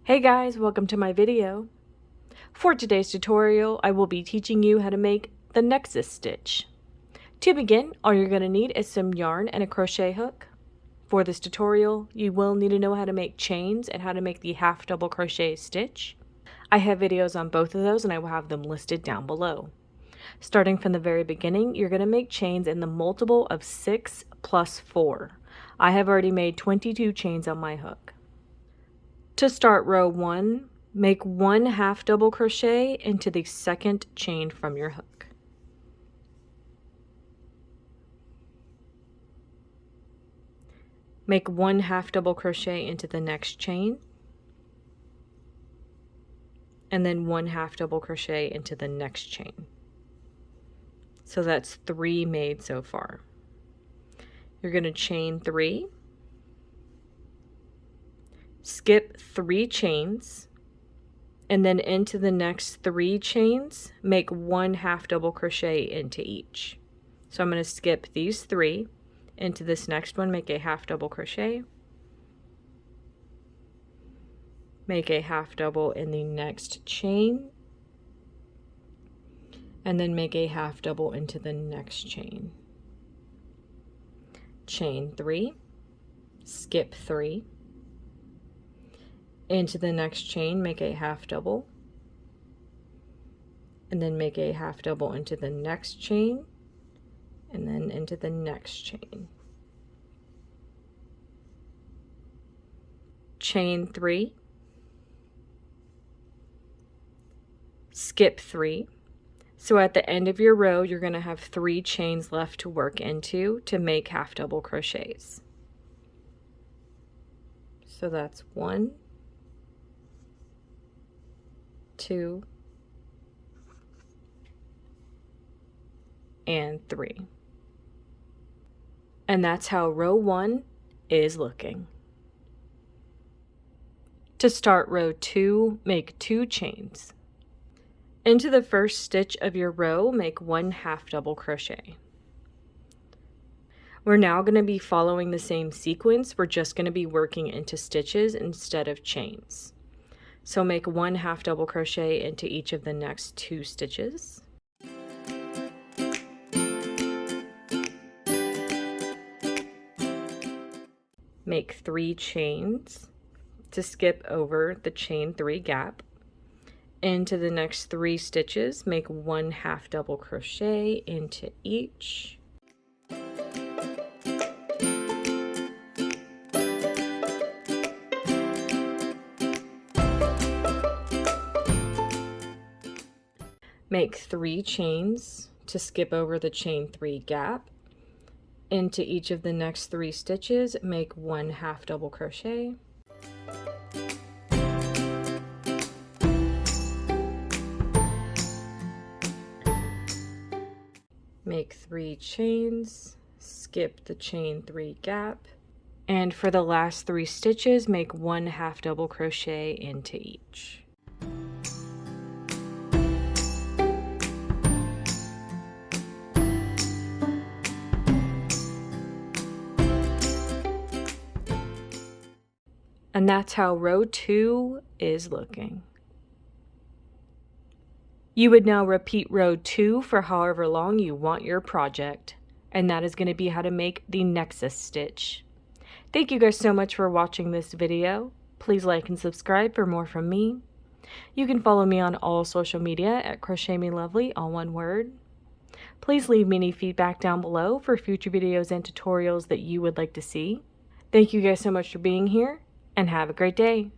Hey guys, welcome to my video. For today's tutorial, I will be teaching you how to make the Nexus stitch. To begin, all you're going to need is some yarn and a crochet hook. For this tutorial, you will need to know how to make chains and how to make the half double crochet stitch. I have videos on both of those and I will have them listed down below. Starting from the very beginning, you're going to make chains in the multiple of 6 plus 4. I have already made 22 chains on my hook. To start row 1, make 1 half double crochet into the second chain from your hook. Make 1 half double crochet into the next chain, and then 1 half double crochet into the next chain. So that's 3 made so far. You're going to chain 3. Skip 3 chains, and then into the next 3 chains, make 1 half double crochet into each. So I'm going to skip these 3 into this next one, make a half double crochet, make a half double in the next chain, and then make a half double into the next chain. Chain 3, skip 3, into the next chain, make a half double, and then make a half double into the next chain, and then into the next chain. Chain 3, skip 3. So at the end of your row, you're going to have 3 chains left to work into to make half double crochets. So that's 1, 2, and 3. And that's how row 1 is looking. To start row 2, make 2 chains. Into the first stitch of your row, make 1 half double crochet. We're now going to be following the same sequence. We're just going to be working into stitches instead of chains. So make 1 half double crochet into each of the next 2 stitches. Make 3 chains to skip over the chain 3 gap. Into the next 3 stitches, make 1 half double crochet into each. Make 3 chains to skip over the chain 3 gap. Into each of the next 3 stitches, make 1 half double crochet. Make 3 chains, skip the chain 3 gap, and for the last 3 stitches, make 1 half double crochet into each. And that's how row 2 is looking. You would now repeat row 2 for however long you want your project, and that is going to be how to make the Nexus stitch. Thank you guys so much for watching this video. Please like and subscribe for more from me. You can follow me on all social media at crochetmelovely, all one word. Please leave me any feedback down below for future videos and tutorials that you would like to see. Thank you guys so much for being here, and have a great day.